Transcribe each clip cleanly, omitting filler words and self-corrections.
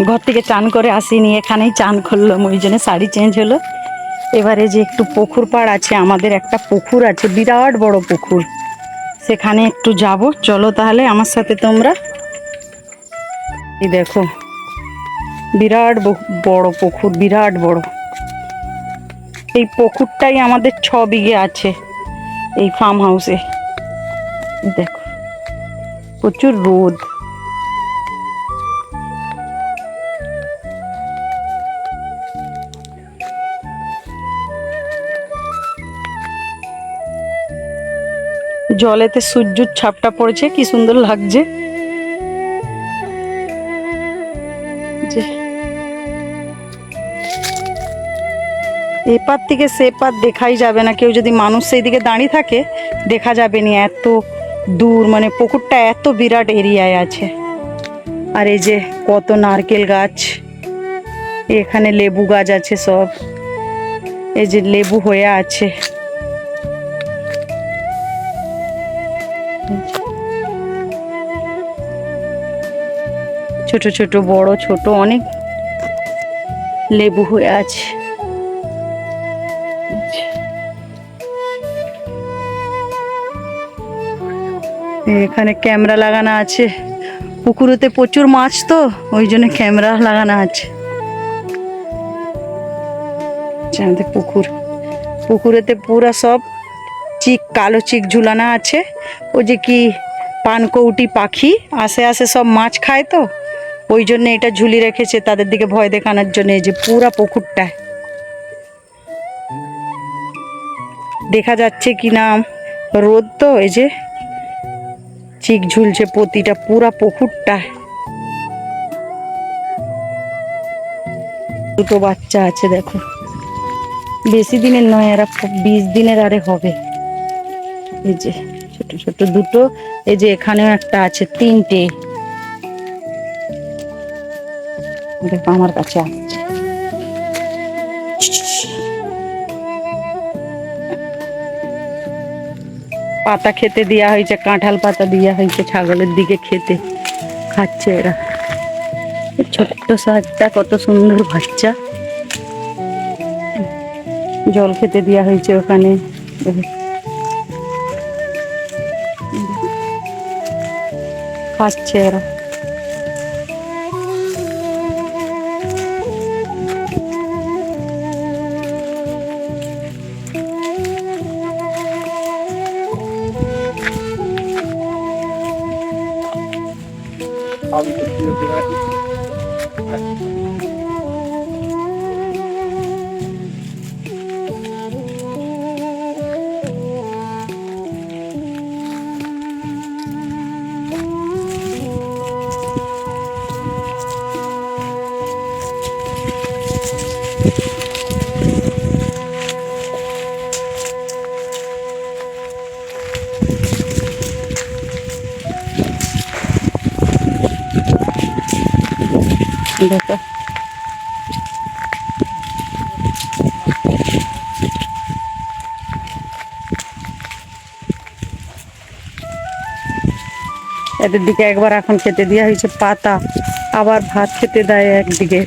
ঘর থেকে চান করে আসিনি, এখানেই চান করলাম, ওই জন্য শাড়ি চেঞ্জ হলো। এবারে যে একটু পুকুর পাড় আছে, আমাদের একটা পুকুর আছে, বিরাট বড় পুকুর, সেখানে একটু যাব। চলো তাহলে আমার সাথে তোমরা। এই দেখো বিরাট বড় পুকুর, বিরাট বড়। এই পুকুরটাই আমাদের 6 বিঘে আছে এই ফার্ম হাউসে। দেখো প্রচুর রোদ। জলেতে সূর্যের ছাপটা পড়েছে, কি সুন্দর লাগছে। যে এপার থেকে সেপার দেখাই যাবে না, কেউ যদি মানুষ সেই দিকে দাঁড়িয়ে থাকে দেখা যাবে না, এত দূর, মানে পুকুরটা এত বিরাট এরিয়ায় আছে। আর এই যে কত নারকেল গাছ, এখানে লেবু গাছ আছে সব, এই যে লেবু হয়ে আছে। ছোট ছোট বড় ছোট অনেক লেবু হয়ে আছে। এখানে ক্যামেরা লাগানো আছে, পুকুরেতে প্রচুর মাছ তো ওই জন্য ক্যামেরা লাগানো আছে। আমাদের পুকুরেতে পুরা সব চিক, কালো চিক ঝুলানো আছে। ওই যে কি পানকৌটি পাখি আসে আসে সব মাছ খায়, তো ওই জন্য এটা ঝুলি রেখেছে তাদের দিকে ভয় দেখানোর জন্য। এই যে পুরা পুকুরটা দেখা যাচ্ছে কি না রোদ তো, এই যে চিক ঝুলছে প্রতিটা পুরা পুকুরটা। দুটো বাচ্চা আছে দেখো, বেশি দিনের নয়, এরা 20 দিনের আরে হবে। এই যে ছোট ছোট দুটো, এই যে এখানেও একটা আছে, 3টে দেখো আমার কাছে আসছে। পাতা খেতে দেওয়া হয়েছে, কাঁঠাল পাতা দেওয়া হয়েছে ছাগলের দিকে, খেতে খাচ্ছে এরা। ছোট্ট সাজটা কত সুন্দর বাচ্চা, জল খেতে দেওয়া হয়েছে ওখানে, খাচ্ছে এরা। দেখো এদের দিকে একবার এখন খেতে দেওয়া হয়েছে পাতা, আবার ভাত খেতে দেয় একদিকে।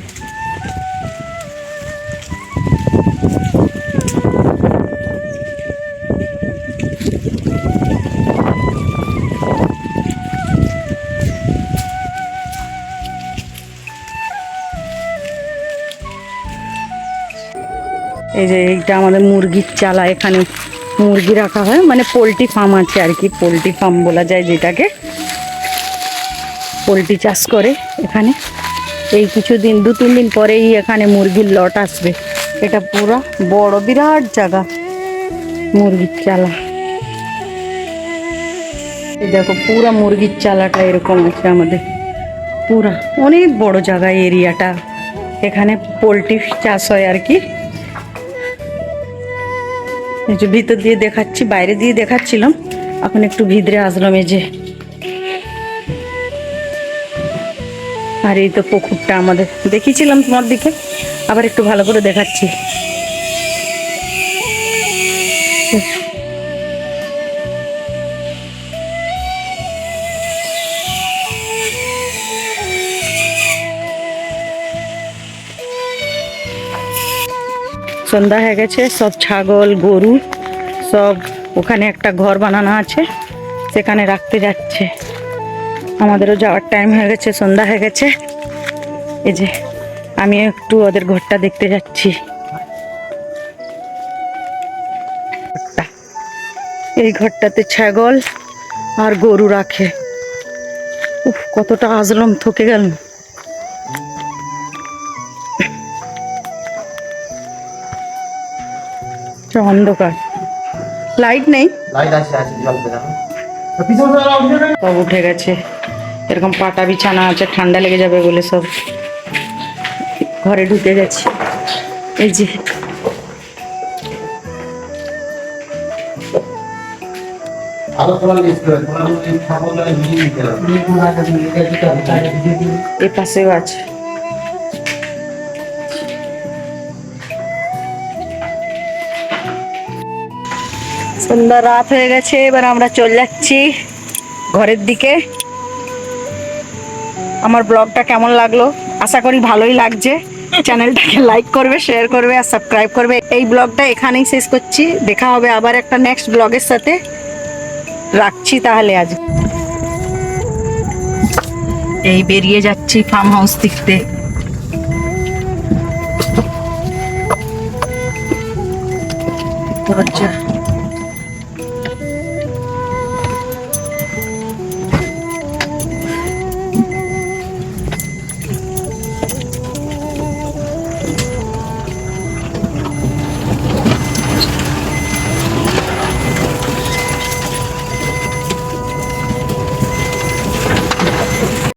এই যে এইটা আমাদের মুরগির চালা, এখানে মুরগি রাখা হয়, মানে পোলট্রি ফার্ম আছে আর কি, পোলট্রি ফার্ম বলা যায় যেটাকে। পোলট্রি চাষ করে এখানে। এই কিছুদিন 2-3 দিন পরেই এখানে মুরগির লট আসবে। এটা পুরো বড় বিরাট জায়গা মুরগির চালা। এই দেখো পুরা মুরগির চালাটা এরকম আছে আমাদের, পুরা অনেক বড় জায়গা এরিয়াটা, এখানে পোলট্রি চাষ হয় আর কি। এই যে ভিতর দিয়ে দেখাচ্ছি, বাইরে দিয়ে দেখাচ্ছিলাম, এখন একটু ভিতরে আসলাম। এই যে আর এই তো পুকুরটা আমাদের দেখিয়েছিলাম তোমার দিকে, আবার একটু ভালো করে দেখাচ্ছি। সন্ধ্যা হয়ে গেছে, সব ছাগল গরু সব ওখানে একটা ঘর বানানো আছে, সেখানে রাখতে যাচ্ছে। আমাদেরও যাওয়ার টাইম হয়ে গেছে, সন্ধ্যা হয়ে গেছে। এই যে আমি একটু ওদের ঘরটা দেখতে যাচ্ছি। এই ঘরটাতে ছাগল আর গরু রাখে। উফ, কতটা আজলম, থকে গেল। অন্ধকার, লাইট নেই, সব উঠে গেছে। এরকম পাটা বিছানা আছে, ঠান্ডা লেগে যাবে বলে সব ঘরে ঢুকে গেছে। এই যে এ পাশেও আছে। সন্ধ্যা রাত হয়ে গেছে, এবার আমরা চলে যাচ্ছি ঘরের দিকে। আমার ব্লগটা কেমন লাগলো? আশা করি ভালোই লাগছে। চ্যানেলটাকে লাইক করবে, শেয়ার করবে আর সাবস্ক্রাইব করবে। এই ব্লগটা এখানেই শেষ করছি, দেখা হবে আবার একটা নেক্সট ব্লগের সাথে। রাখছি তাহলে আজ। এই বেরিয়ে যাচ্ছি ফার্ম হাউস দেখতে। আচ্ছা।